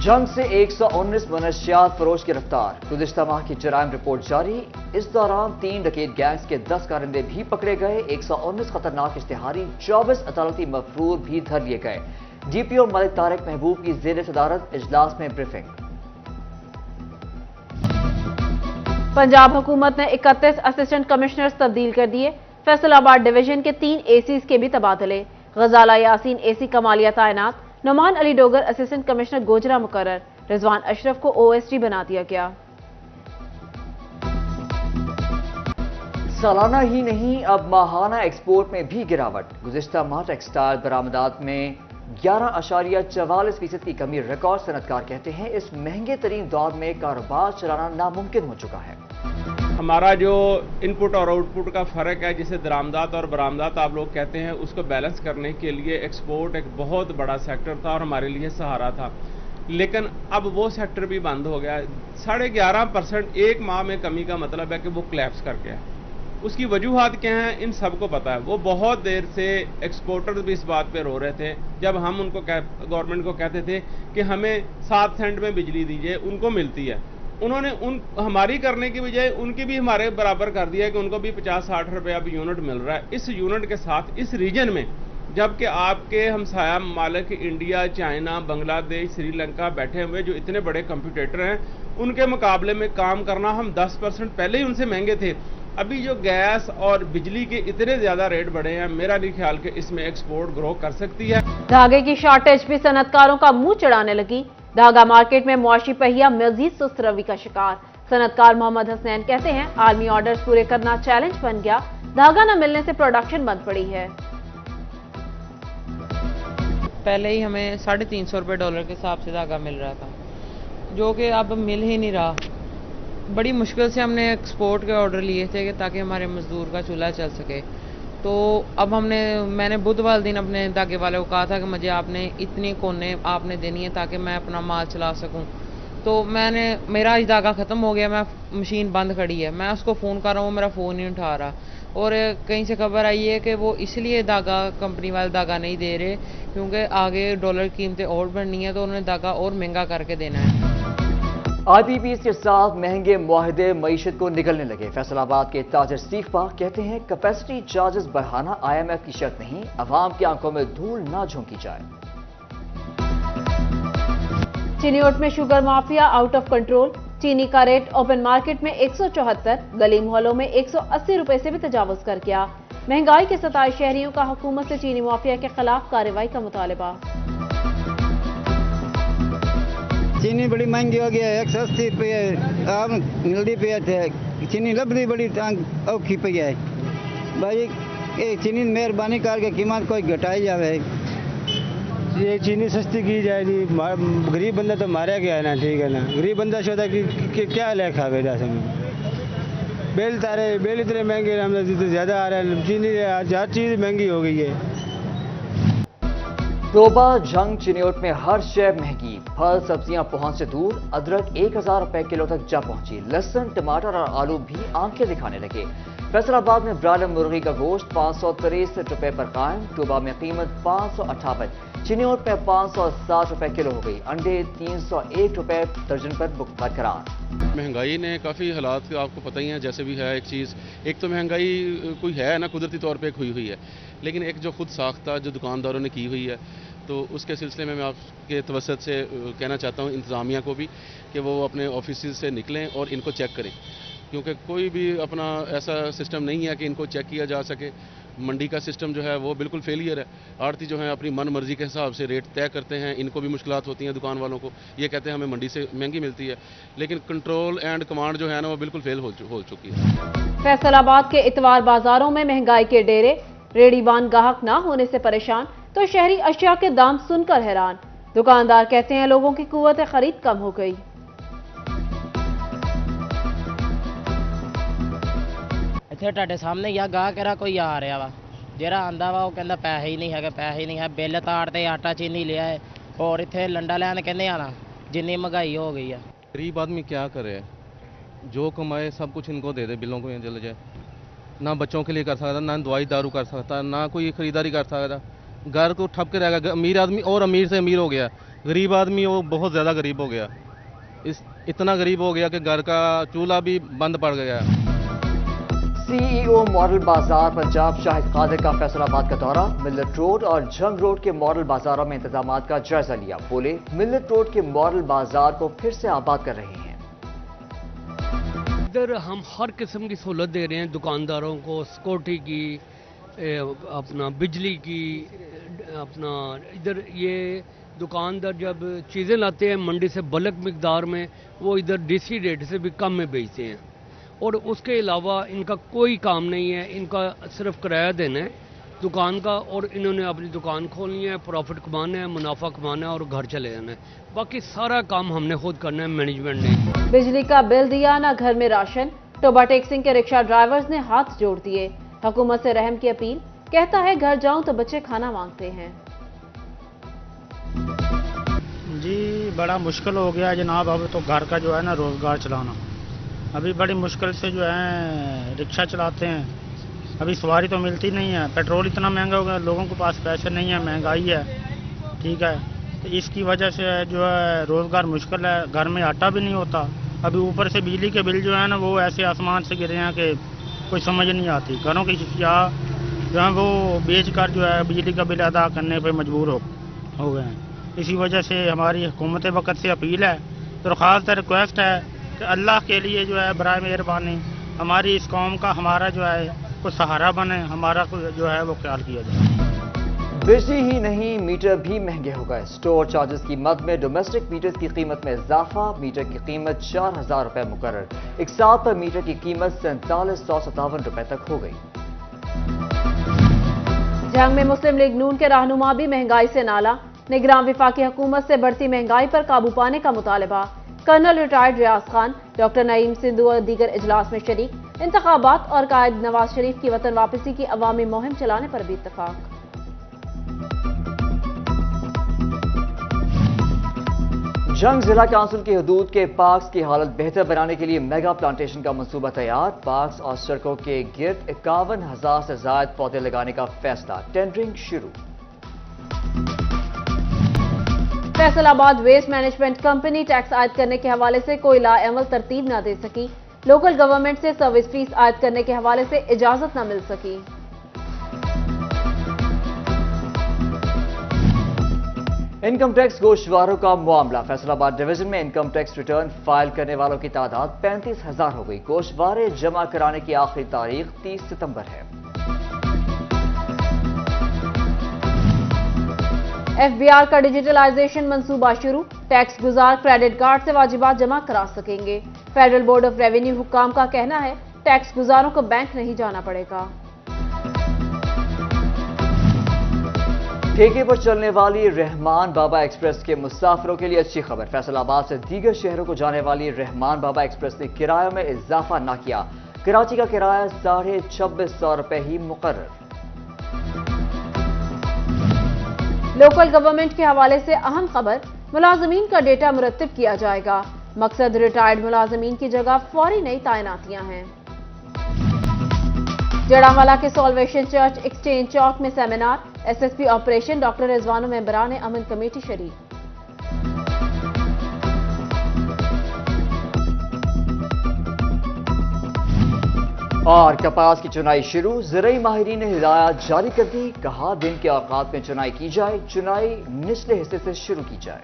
जंग से 119 मनशियात फरोश गिरफ्तार। गुज़िश्ता माह की जराइम रिपोर्ट जारी। इस दौरान 3 डकैत गैंग्स के 10 कारिंदे भी पकड़े गए। 119 खतरनाक इश्तिहारी, 24 अदालती मफरूर भी धर लिए गए। DPO मलिक तारिक महबूब की ज़ेर सदारत इजलास में ब्रीफिंग। पंजाब हुकूमत ने 31 असिस्टेंट कमिश्नर्स तब्दील कर दिए। फैसलाबाद डिवीजन के 3 ACs के भी तबादले। गजाला यासीन AC कमालिया तैनात। नुमान अली डोगर असिस्टेंट कमिश्नर गोजरा मुकर्रर। रिजवान अशरफ को OSD बना दिया गया। सालाना ही नहीं, अब माहाना एक्सपोर्ट में भी गिरावट। गुज़िश्ता माह टेक्सटाइल बरामदात में 11.44% की कमी। रिकॉर्ड सनतकार कहते हैं इस महंगे तरीन दौर में कारोबार चलाना नामुमकिन हो चुका है। हमारा जो इनपुट और आउटपुट का फ़र्क है, जिसे दरामदात और बरामदात आप लोग कहते हैं, उसको बैलेंस करने के लिए एक्सपोर्ट एक बहुत बड़ा सेक्टर था और हमारे लिए सहारा था। लेकिन अब वो सेक्टर भी बंद हो गया। 11.5% एक माह में कमी का मतलब है कि वो क्लैप्स कर गया। उसकी वजूहात क्या हैं, इन सबको पता है। वो बहुत देर से एक्सपोर्टर्स भी इस बात पे रो रहे थे। जब हम उनको गवर्नमेंट को कहते थे कि हमें 7 सेंट में बिजली दीजिए, उनको मिलती है, उन्होंने हमारी करने की बजाय उनकी भी हमारे बराबर कर दिया है कि उनको भी 50-60 रुपये अब यूनिट मिल रहा है। इस यूनिट के साथ इस रीजन में, जबकि आपके हमसाया ममालिक इंडिया, चाइना, बांग्लादेश, श्रीलंका बैठे हुए जो इतने बड़े कंप्यूटेटर हैं, उनके मुकाबले में काम करना हम 10% पहले ही उनसे महंगे थे। अभी जो गैस और बिजली के इतने ज्यादा रेट बढ़े हैं, मेरा नहीं ख्याल कि इसमें एक्सपोर्ट ग्रो कर सकती है। धागे की शॉर्टेज भी सनतकारों का मुंह चढ़ाने लगी। धागा मार्केट में मुआशी पहिया मजीद सुस्त रवि का शिकार। सनतकार मोहम्मद हसनैन कहते हैं आर्मी ऑर्डर्स पूरे करना चैलेंज बन गया। धागा न मिलने से प्रोडक्शन बंद पड़ी है। पहले ही हमें $350 के हिसाब से धागा मिल रहा था, जो कि अब मिल ही नहीं रहा। बड़ी मुश्किल से हमने एक्सपोर्ट के ऑर्डर लिए थे कि ताकि हमारे मजदूर का चूल्हा चल सके। तो अब मैंने बुधवार दिन अपने धागे वाले को कहा था कि मुझे आपने इतनी कोने आपने देनी है ताकि मैं अपना माल चला सकूं। तो मेरा आज धागा ख़त्म हो गया, मैं मशीन बंद खड़ी है, मैं उसको फ़ोन कर रहा हूँ, मेरा फ़ोन नहीं उठा रहा। और कहीं से खबर आई है कि वो इसलिए धागा कंपनी वाले धागा नहीं दे रहे क्योंकि आगे डॉलर की कीमतें और बढ़नी है, तो उन्होंने धागा और महंगा करके देना है। IPPs के साथ महंगे मुआहदे मईशत को निगलने लगे। फैसलाबाद के ताजर सीखपा कहते हैं कैपेसिटी चार्जेस बढ़ाना IMF की शर्त नहीं, अवाम की आंखों में धूल ना झोंकी जाए। चिन्योट में sugar mafia out of control. चीनी का रेट ओपन मार्केट में 174, गली मोहल्लों में 180 रुपए से भी तजावुज कर गया। महंगाई के सताए शहरियों का हुकूमत से चीनी माफिया के खिलाफ कार्रवाई का मुतालबा। चीनी बड़ी महंगी हो गई है, 180 रुपये आम मिलती पे थे। चीनी लभदी बड़ी औखी पई है भाई। ये चीनी मेहरबानी करके कीमत कोई घटाई जाए। ये चीनी सस्ती की जाएगी। गरीब बंदा तो मारा गया है ना, ठीक है ना। गरीब बंदा सोचा कि क्या ले खावे जा समय बेल इतने महंगे, हम ज़्यादा आ रहा है। चीनी हर चीज़ महंगी हो गई है। तोबा जंग चिन्योट में हर शय महंगी। फल सब्जियां पहुंच से दूर। अदरक 1000 रुपए किलो तक जा पहुंची। लहसुन, टमाटर और आलू भी आंखें दिखाने लगे। फैसलाबाद में ब्रायलर मुर्गी का गोश्त 563 रुपए पर कायम। तोबा में कीमत 558, चिन्योट में 560 रुपए किलो हो गई। अंडे 301 रुपए दर्जन पर बरकरार। महंगाई ने काफ़ी हालात आपको पता ही है, जैसे भी है। एक चीज़, एक तो महंगाई कोई है ना कुदरती तौर पे हुई हुई है, लेकिन एक जो खुद साख्ता जो दुकानदारों ने की हुई है, तो उसके सिलसिले में मैं आपके तवसत से कहना चाहता हूँ इंतज़ामिया को भी कि वो अपने ऑफिस से निकलें और इनको चेक करें, क्योंकि कोई भी अपना ऐसा सिस्टम नहीं है कि इनको चेक किया जा सके। मंडी का सिस्टम जो है वो बिल्कुल फेलियर है। आड़ती जो है अपनी मन मर्जी के हिसाब से रेट तय करते हैं, इनको भी मुश्किलात होती हैं दुकान वालों को। ये कहते हैं हमें मंडी से महंगी मिलती है, लेकिन कंट्रोल एंड कमांड जो है ना वो बिल्कुल फेल हो चुकी है। फैसलाबाद के इतवार बाजारों में महंगाई के डेरे। रेडीवान गाहक ना होने से परेशान तो शहरी अशिया के दाम सुनकर हैरान। दुकानदार कहते हैं लोगों की कुव्वत खरीद कम हो गई। ਤੁਹਾਡੇ ਸਾਹਮਣੇ ਹੀ ਆ ਗਾਹਕ ਕਿਹੜਾ ਕੋਈ ਆ ਰਿਹਾ ਵਾ, ਜਿਹੜਾ ਆਂਦਾ ਵਾ ਉਹ ਕਹਿੰਦਾ ਪੈਸੇ ਹੀ ਨਹੀਂ ਹੈਗੇ, ਪੈਸੇ ਹੀ ਨਹੀਂ ਹੈ। ਬਿੱਲ ਤਾੜ ਤੇ ਆਟਾ ਚੀਨੀ ਲਿਆ ਹੈ और इतने लंडा लैन कहने आना जिन्नी महंगाई हो गई है। गरीब आदमी क्या करे, जो कमाए सब कुछ इनको दे दे, बिलों को जल जाए। ना बच्चों के लिए कर सकता, ना दवाई दारू कर सकता, ना कोई खरीदारी कर सकता। घर को ठप के रहेगा। अमीर आदमी और अमीर से अमीर हो गया, गरीब आदमी वो बहुत ज़्यादा गरीब हो गया, इतना गरीब हो गया कि घर का चूल्हा भी बंद पड़ गया। सीईओ मॉडल बाजार पंजाब शाहिद कादिर का फैसलाबाद का दौरा, मिल्लत रोड और जंग रोड के मॉडल बाजारों में इंतजामात का जायजा लिया। बोले मिल्लत रोड के मॉडल बाजार को फिर से आबाद कर रहे हैं। इधर हम हर किस्म की सहूलत दे रहे हैं दुकानदारों को, सिक्योरिटी की, अपना बिजली की, अपना इधर ये दुकानदार जब चीज़ें लाते हैं मंडी से बल्क मिकदार में, वो इधर डीसी रेट से भी कम में बेचते हैं। और उसके अलावा इनका कोई काम नहीं है, इनका सिर्फ किराया देना है दुकान का, और इन्होंने अपनी दुकान खोलनी है, प्रॉफिट कमाना है, मुनाफा कमाना है और घर चले जाना है। बाकी सारा काम हमने खुद करना है, मैनेजमेंट ने। बिजली का बिल दिया ना घर में राशन, टोबा टेक्सिंग के रिक्शा ड्राइवर्स ने हाथ जोड़ दिए। हुकूमत से रहम की अपील, कहता है घर जाऊं तो बच्चे खाना मांगते हैं। जी बड़ा मुश्किल हो गया जनाब, अब तो घर का जो है ना रोज़गार चलाना, अभी बड़ी मुश्किल से जो है रिक्शा चलाते हैं। अभी सवारी तो मिलती नहीं है, पेट्रोल इतना महंगा हो गया, लोगों के पास पैसे नहीं है, महंगाई है, ठीक है, तो इसकी वजह से जो है रोज़गार मुश्किल है, घर में आटा भी नहीं होता। अभी ऊपर से बिजली के बिल जो है ना वो ऐसे आसमान से गिरे हैं कि कोई समझ नहीं आती। घरों की या जो है वो बेच कर जो है बिजली का बिल अदा करने पर मजबूर हो गए हैं। इसी वजह से हमारी हुकूमत वक़्त से अपील है, दरख्वास्त रिक्वेस्ट है कि अल्लाह के लिए जो है बराए मेहरबानी हमारी इस कौम का, हमारा जो है कोई सहारा बने, हमारा जो है वो ख्याल किया जाए। बिजली ही नहीं मीटर भी महंगे हो गए। स्टोर चार्जेस की मद में डोमेस्टिक मीटर्स की कीमत में इजाफा, मीटर की कीमत 4000 रुपए मुकर्रर। एक साल पर मीटर की कीमत 4757 रुपए तक हो गई। जंग में मुस्लिम लीग नून के रहनुमा भी महंगाई से नाला, निगरान वफाकी हुकूमत से बढ़ती महंगाई पर काबू पाने का मुतालबा। कर्नल रिटायर्ड रियाज खान, डॉक्टर नईम सिंधु और दीगर इजलास में शरीक। इंतखाबात और कायद नवाज शरीफ की वतन वापसी की अवामी मुहिम चलाने पर भी इत्तफाक। जंग जिला काउंसिल की हदूद के पार्क्स की हालत बेहतर बनाने के लिए मेगा प्लांटेशन का मंसूबा तैयार। पार्क्स और सड़कों के गिर्द 51,000 से ज्यादा पौधे लगाने का फैसला, टेंडरिंग शुरू। Faisalabad waste management company tax आयद करने के हवाले से कोई लाअमल तरतीब न दे सकी। लोकल गवर्नमेंट से सर्विस फीस आयद करने के हवाले से इजाजत न मिल सकी। इनकम टैक्स गोश्तवारों का मामला, फैसलाबाद डिवीजन में इनकम टैक्स रिटर्न फाइल करने वालों की तादाद 35,000 हो गई। गोश्तवारे जमा कराने की आखिरी तारीख 30 सितंबर है। एफबीआर का डिजिटलाइजेशन मंसूबा शुरू, टैक्स गुजार क्रेडिट कार्ड से वाजिबात जमा करा सकेंगे। फेडरल बोर्ड ऑफ रेवेन्यू हुक्काम का कहना है टैक्स गुजारों को बैंक नहीं जाना पड़ेगा। ठेके पर चलने वाली रहमान बाबा एक्सप्रेस के मुसाफिरों के लिए अच्छी खबर। फैसलाबाद से दीगर शहरों को जाने वाली रहमान बाबा एक्सप्रेस ने किराए में इजाफा न किया। कराची का किराया 2650 रुपए ही मुकर्रर। लोकल गवर्नमेंट के हवाले से अहम खबर, मुलाजमीन का डेटा मुरत्तिब किया जाएगा। मकसद रिटायर्ड मुलाजमीन की जगह फौरी नई तैनातियां हैं। जड़ावाला के सॉल्वेशन चर्च एक्सचेंज चौक में सेमिनार, एसएसपी ऑपरेशन डॉक्टर रिजवानो मेंबरान अमन कमेटी शरीक। और कपास की चुनाई शुरू, ज़राई माहिरीन ने हिदायत जारी कर दी। कहा दिन के औकात में चुनाई की जाए, चुनाई निचले हिस्से से शुरू की जाए।